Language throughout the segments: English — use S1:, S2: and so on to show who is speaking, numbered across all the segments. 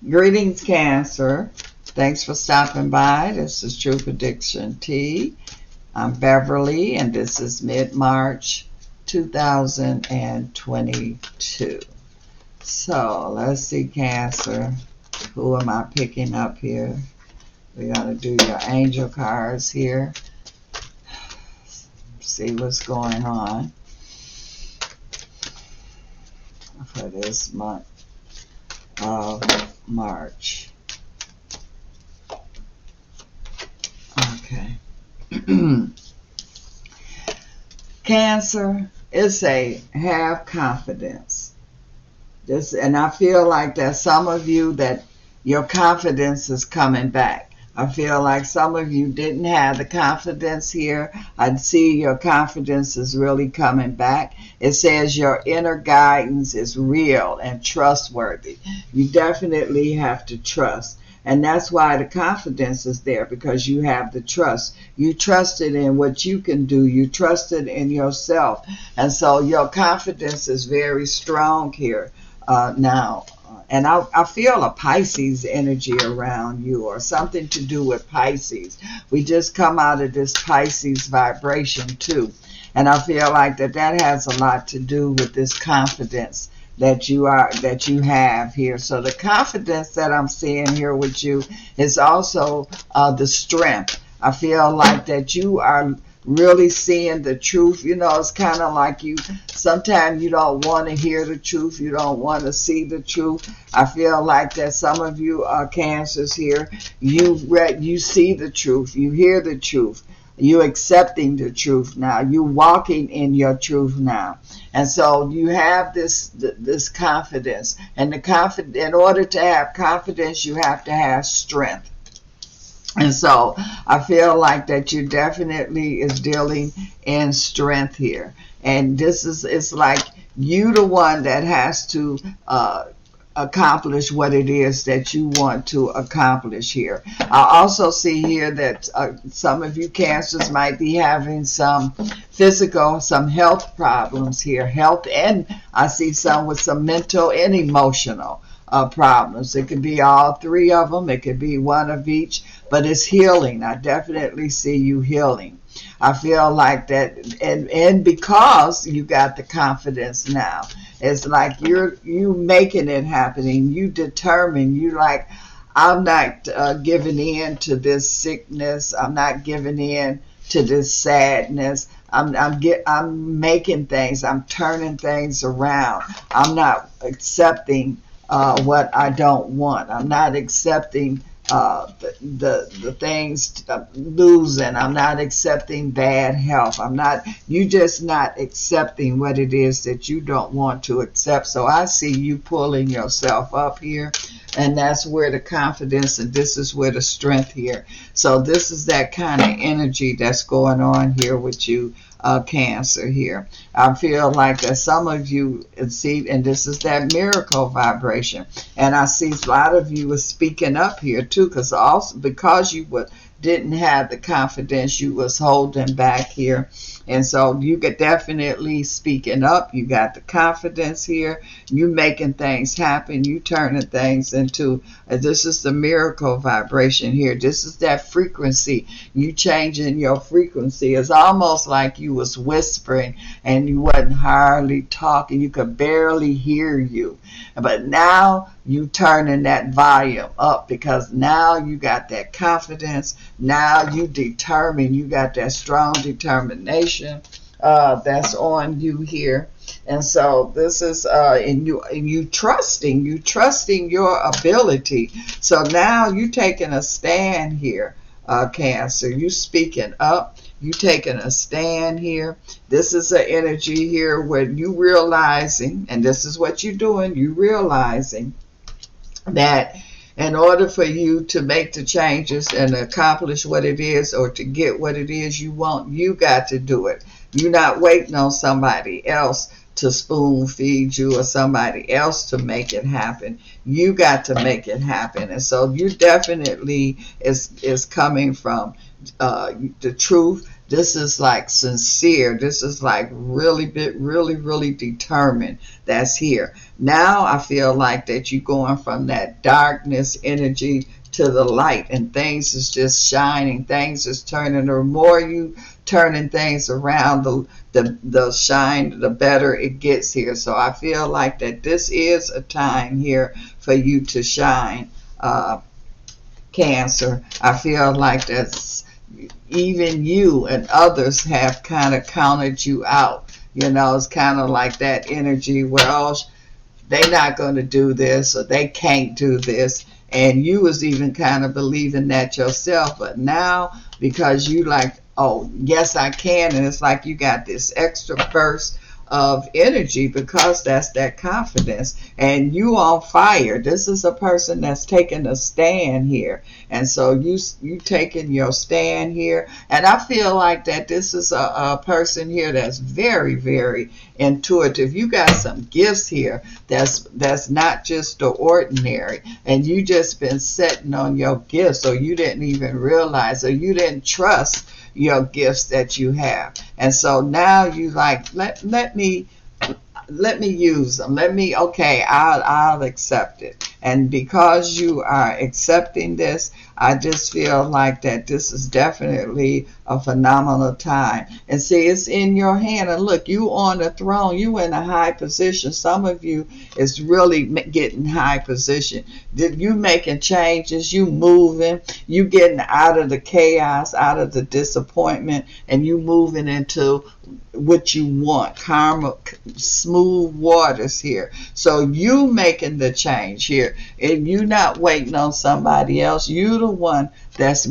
S1: Greetings, Cancer. Thanks for stopping by. This is True Prediction Tea. I'm Beverly, and this is mid-March 2022. So let's see, Cancer. Who am I picking up here? We're going to do your angel cards here. See what's going on for this month of March. Okay. Cancer, it's a have confidence. And I feel like that some of you that your confidence is coming back. I feel like some of you didn't have the confidence here. I see your confidence is really coming back. It says your inner guidance is real and trustworthy. You definitely have to trust. And that's why the confidence is there, because you have the trust. You trusted in what you can do. You trusted in yourself. And so your confidence is very strong here now. And I feel a Pisces energy around you, or something to do with Pisces. We just come out of this Pisces vibration too. And I feel like that has a lot to do with this confidence that you have here. So the confidence that I'm seeing here with you is also the strength. I feel like that you are really seeing the truth. You know, it's kind of like sometimes you don't want to hear the truth. You don't want to see the truth. I feel like that some of you are Cancers here. You see the truth. You hear the truth. You accepting the truth now. You walking in your truth now. And so you have this confidence. And in order to have confidence, you have to have strength. And so I feel like that you definitely is dealing in strength here. And it's like you the one that has to accomplish what it is that you want to accomplish here. I also see here that some of you Cancers might be having some some health problems here. Health, and I see some with some mental and emotional problems. It could be all three of them. It could be one of each, but it's healing. I definitely see you healing. I feel like that, and because you got the confidence now, it's like you making it happening. You determined. You like, I'm not giving in to this sickness. I'm not giving in to this sadness. I'm making things. I'm turning things around. I'm not accepting what I don't want. I'm not accepting the things losing. I'm not accepting bad health. You just not accepting what it is that you don't want to accept. So I see you pulling yourself up here, and that's where the confidence, and this is where the strength here. So this is that kind of energy that's going on here with you, Cancer here. I feel like that some of you see, and this is that miracle vibration. And I see a lot of you are speaking up here too, because you didn't have the confidence, you was holding back here. And so you could definitely speaking up. You got the confidence here. You making things happen. You turning things into, this is the miracle vibration here. This is that frequency. You changing your frequency. It's almost like you was whispering and you wasn't hardly talking. You could barely hear you. But now you turning that volume up, because now you got that confidence. Now you determined. You got that strong determination that's on you here. And so this is and you trusting your ability. So now you taking a stand here, Cancer. You speaking up. You taking a stand here. This is an energy here where you realizing, and this is what you're doing, you realizing that in order for you to make the changes and accomplish what it is, or to get what it is you want, you got to do it. You're not waiting on somebody else to spoon feed you, or somebody else to make it happen. You got to make it happen. And so you definitely is coming from the truth. This is like sincere. This is like really determined. That's here. Now I feel like that you're going from that darkness energy to the light, and things is just shining, things is turning. The more you turning things around, the shine, the better it gets here. So I feel like that this is a time here for you to shine, Cancer. I feel like that's even you and others have kind of counted you out. It's kind of like that energy where, oh, they not going to do this, or they can't do this, and you was even kind of believing that yourself. But now, because you like, oh yes I can, and it's like you got this extra burst of energy because that's that confidence, and you on fire. This is a person that's taking a stand here, and so you taking your stand here. And I feel like that this is a person here that's very, very intuitive. You got some gifts here that's not just the ordinary, and you just been sitting on your gifts, or you didn't even realize, or you didn't trust your gifts that you have. And so now you like, let me use them. Okay, I'll accept it. And because you are accepting this, I just feel like that this is definitely a phenomenal time. And see, it's in your hand. And look, you on the throne. You in a high position. Some of you is really getting high position. You making changes. You moving. You getting out of the chaos, out of the disappointment, and you moving into what you want. Karma, smooth waters here. So you making the change here, and you not waiting on somebody else. You the one that's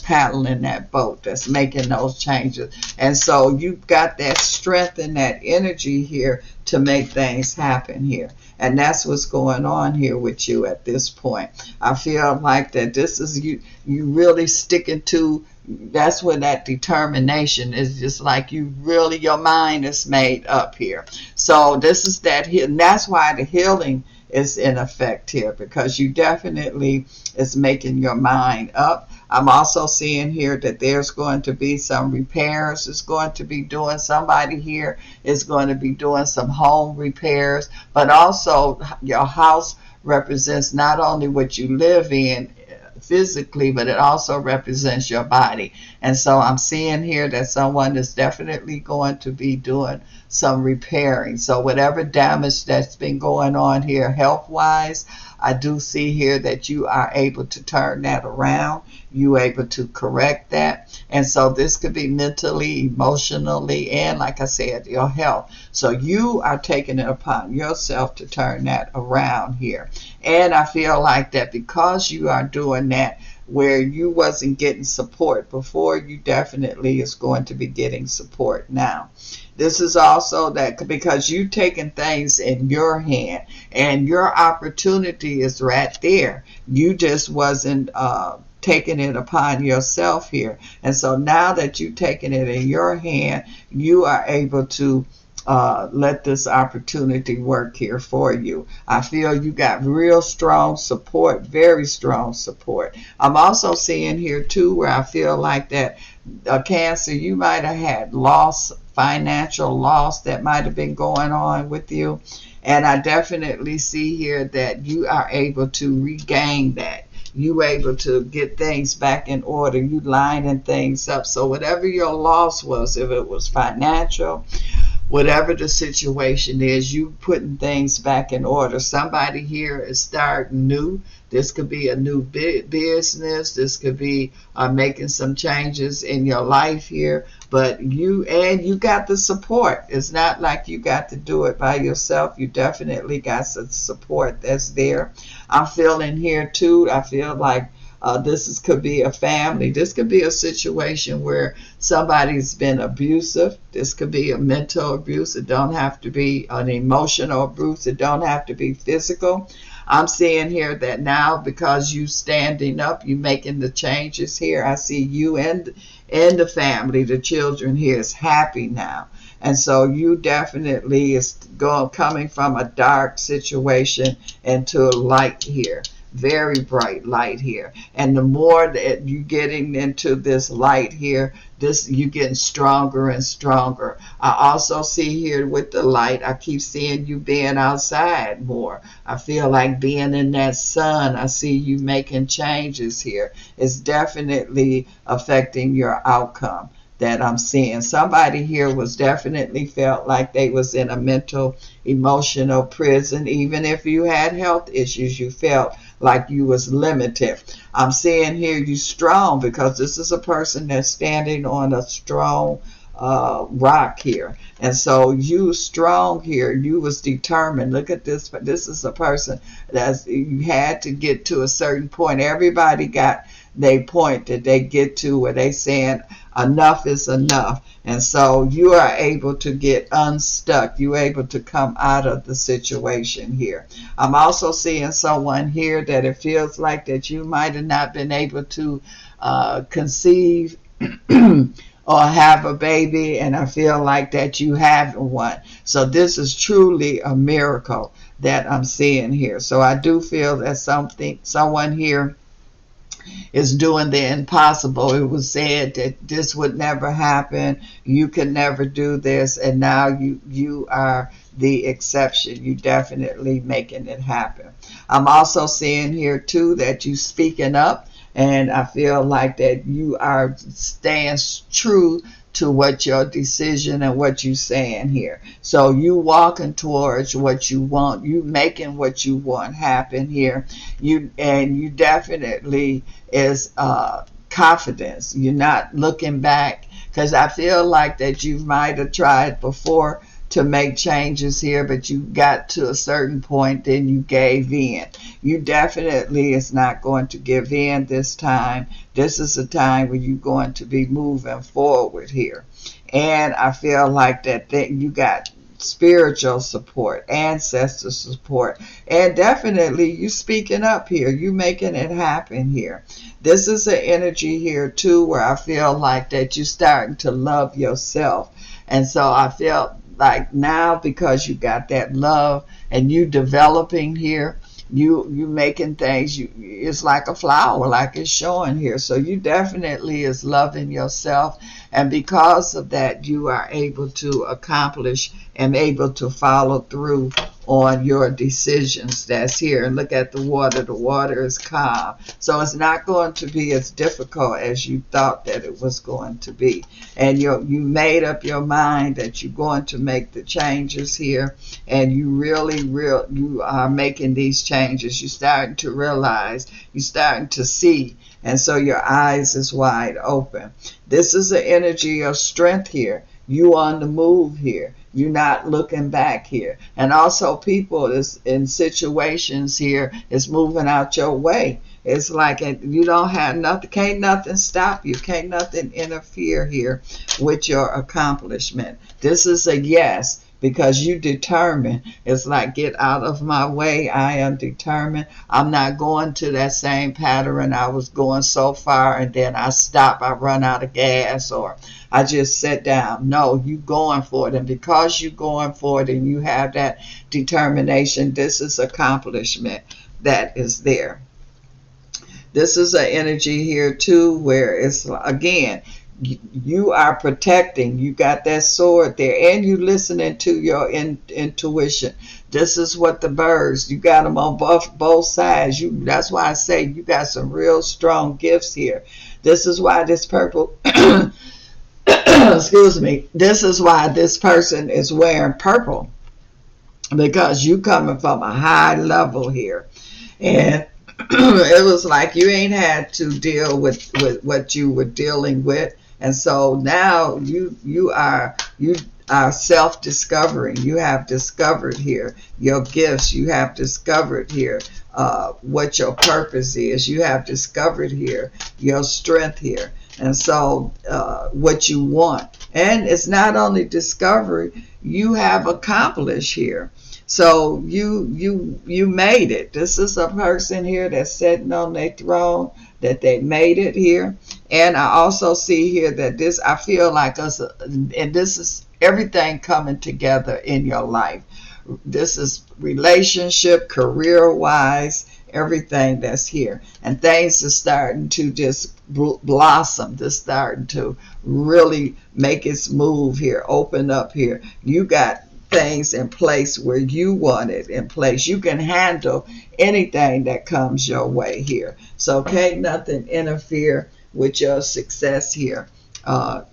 S1: paddling that boat, that's making those changes. And so you've got that strength and that energy here to make things happen here. And that's what's going on here with you at this point. I feel like that this is you really sticking to. That's where that determination is, just like you really, your mind is made up here. So this is that, and that's why the healing is in effect here, because you definitely is making your mind up. I'm also seeing here that there's going to be some repairs. It's going to be doing, somebody here is going to be doing some home repairs, but also your house represents not only what you live in physically, but it also represents your body. And so I'm seeing here that someone is definitely going to be doing some repairing. So whatever damage that's been going on here health wise, I do see here that you are able to turn that around. You able to correct that. And so this could be mentally, emotionally, and like I said, your health. So you are taking it upon yourself to turn that around here. And I feel like that because you are doing that, where you wasn't getting support before, you definitely is going to be getting support now. This is also that because you taking things in your hand, and your opportunity is right there. You just wasn't taking it upon yourself here. And so now that you've taken it in your hand, you are able to let this opportunity work here for you. I feel you got real strong support, very strong support. I'm also seeing here too where I feel like that Cancer, you might have had loss, financial loss that might have been going on with you. And I definitely see here that you are able to regain that. You able to get things back in order. You lining things up. So whatever your loss was, if it was financial, whatever the situation is, you putting things back in order. Somebody here is starting new. This could be a new business. This could be making some changes in your life here. But you got the support. It's not like you got to do it by yourself. You definitely got some support that's there. I'm feeling here too. I feel like this could be a family. This could be a situation where somebody's been abusive. This could be a mental abuse. It don't have to be an emotional abuse. It don't have to be physical. I'm seeing here that now because you standing up, you making the changes here. I see you and the family, the children here is happy now. And so you definitely is coming from a dark situation into a light here. very bright light here. And the more that you getting into this light here, this you getting stronger and stronger. I also see here with the light, I keep seeing you being outside more. I feel like being in that sun. I see you making changes here. It's definitely affecting your outcome that I'm seeing. Somebody here was definitely felt like they was in a mental, emotional prison. Even if you had health issues, you felt like you was limited. I'm seeing here you strong, because this is a person that's standing on a strong rock here. And so you strong here. You was determined. Look at this. This is a person that you had to get to a certain point. Everybody got they point that they get to where they saying enough is enough. And so you are able to get unstuck. You're able to come out of the situation here. I'm also seeing someone here that it feels like that you might have not been able to conceive or have a baby, and I feel like that you haven't one. So this is truly a miracle that I'm seeing here. So I do feel that someone here is doing the impossible. It was said that this would never happen. You could never do this, and now you are the exception. You definitely making it happen. I'm also seeing here too that you speaking up, and I feel like that you are staying true to what your decision and what you saying here. So you walking towards what you want, you making what you want happen here. You definitely is confidence. You're not looking back, because I feel like that you might have tried before to make changes here, but you got to a certain point, then you gave in. You definitely is not going to give in this time. This is a time when you're going to be moving forward here. And I feel like that you got spiritual support, ancestor support, and definitely you speaking up here. You making it happen here. This is an energy here too where I feel like that you starting to love yourself. And so I feel like now, because you got that love and you developing here, you making things, it's like a flower, like it's showing here. So you definitely is loving yourself, and because of that you are able to accomplish and able to follow through on your decisions that's here. And look at the water is calm, so it's not going to be as difficult as you thought that it was going to be. And you made up your mind that you're going to make the changes here, and you you are making these changes. You're starting to realize, you're starting to see, and so your eyes is wide open. This is the energy of strength here. You on the move here. You're not looking back here. And also people is in situations here is moving out your way. It's like you don't have nothing, can't nothing stop you, can't nothing interfere here with your accomplishment. This is a yes, because you determined. It's like, get out of my way. I am determined. I'm not going to that same pattern. I was going so far and then I stop. I run out of gas, or I just sit down. No, you going for it. And because you going for it and you have that determination, this is accomplishment that is there. This is an energy here too where it's, again, you are protecting. You got that sword there, and you listening to your intuition. This is what the birds, you got them on both sides. That's why I say you got some real strong gifts here. This is why this purple excuse me, this is why this person is wearing purple, because you coming from a high level here. And it was like you ain't had to deal with what you were dealing with. And so now you are self-discovering. You have discovered here your gifts. You have discovered here what your purpose is. You have discovered here your strength here. And so what you want. And it's not only discovery, you have accomplished here. So you made it. This is a person here that's sitting on their throne, that they made it here. And I also see here that this, I feel like us, and this is everything coming together in your life. This is relationship, career-wise, everything that's here. And things are starting to just blossom. They're starting to really make its move here, open up here. You got things in place where you want it in place. You can handle anything that comes your way here. So can't nothing interfere with your success here,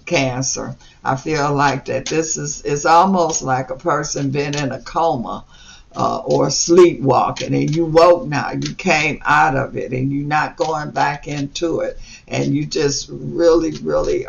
S1: Cancer. I feel like that this is almost like a person been in a coma, or sleepwalking, and you woke now, you came out of it, and you're not going back into it, and you just really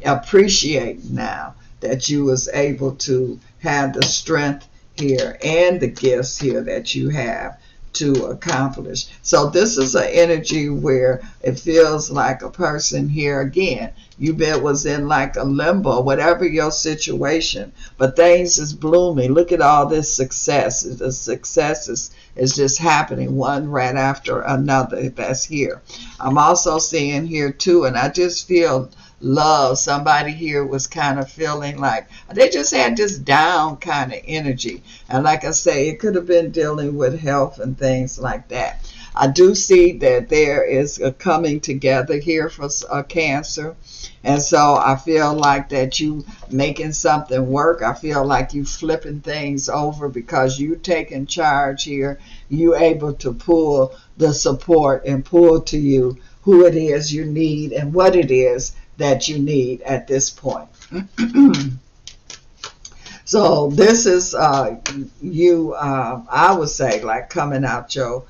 S1: appreciate now that you was able to have the strength here and the gifts here that you have to accomplish. So this is an energy where it feels like a person here again, you bet was in like a limbo, whatever your situation, but things is blooming. Look at all this success. The success is just happening one right after another that's here. I'm also seeing here too, and I just feel love. Somebody here was kind of feeling like they just had this down kind of energy. And like I say, it could have been dealing with health and things like that. I do see that there is a coming together here for Cancer. And so I feel like that you making something work. I feel like you flipping things over because you taking charge here. You able to pull the support and pull to you who it is you need and what it is that you need at this point. So this is you, I would say, like coming out your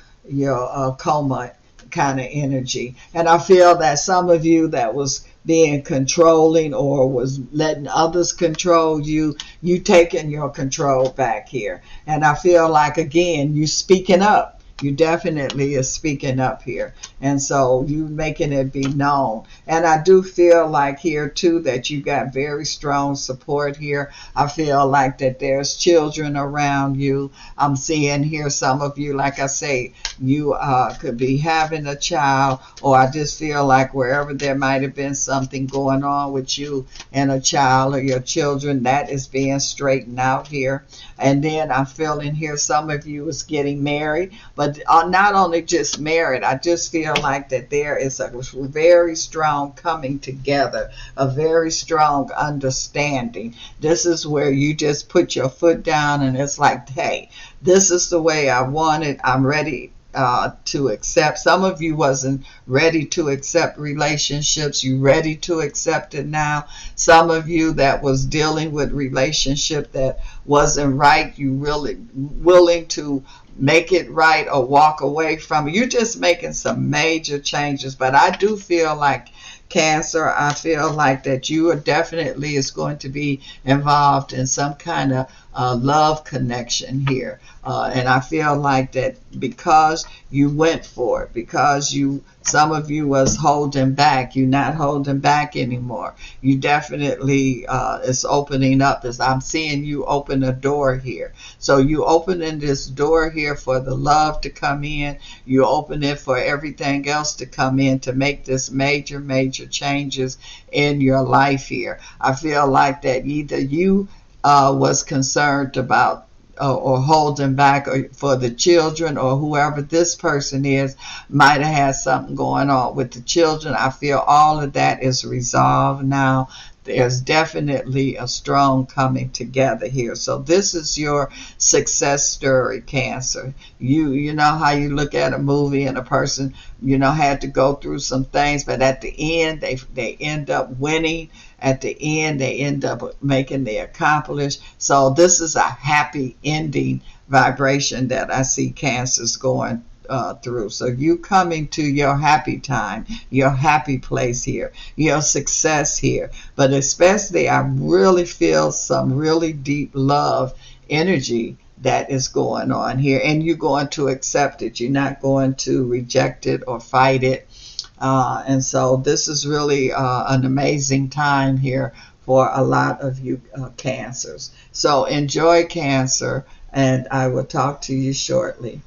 S1: coma kind of energy. And I feel that some of you that was being controlling or was letting others control you, you taking your control back here. And I feel like, again, you speaking up. You definitely is speaking up here. And so you making it be known. And I do feel like here too that you got very strong support here. I feel like that there's children around you. I'm seeing here some of you, like I say, you could be having a child, or I just feel like wherever there might have been something going on with you and a child or your children, that is being straightened out here. And then I'm feeling here some of you is getting married, but not only just married, I just feel like that there is a very strong coming together, a very strong understanding. This is where you just put your foot down and it's like, hey, this is the way I want it. I'm ready to accept. Some of you wasn't ready to accept relationships. You ready to accept it now. Some of you that was dealing with relationship that wasn't right, you really willing to make it right or walk away from it. You're just making some major changes. But I do feel like Cancer, I feel like that you are definitely is going to be involved in some kind of love connection here. And I feel like that because you went for it, because some of you was holding back, you're not holding back anymore. You definitely is opening up. As I'm seeing you open a door here. So you opening this door here for the love to come in. You open it for everything else to come in to make this major changes in your life here. I feel like that either you was concerned about or holding back or for the children, or whoever this person is might have had something going on with the children. I feel all of that is resolved now. There's definitely a strong coming together here. So this is your success story, Cancer. You know how you look at a movie and a person, had to go through some things, but at the end they end up winning. At the end they end up making the accomplish. So this is a happy ending vibration that I see Cancers going through. So you coming to your happy time, your happy place here, your success here. But especially I really feel some really deep love energy that is going on here, and you're going to accept it. You're not going to reject it or fight it. And so this is really an amazing time here for a lot of you Cancers. So enjoy, Cancer, and I will talk to you shortly.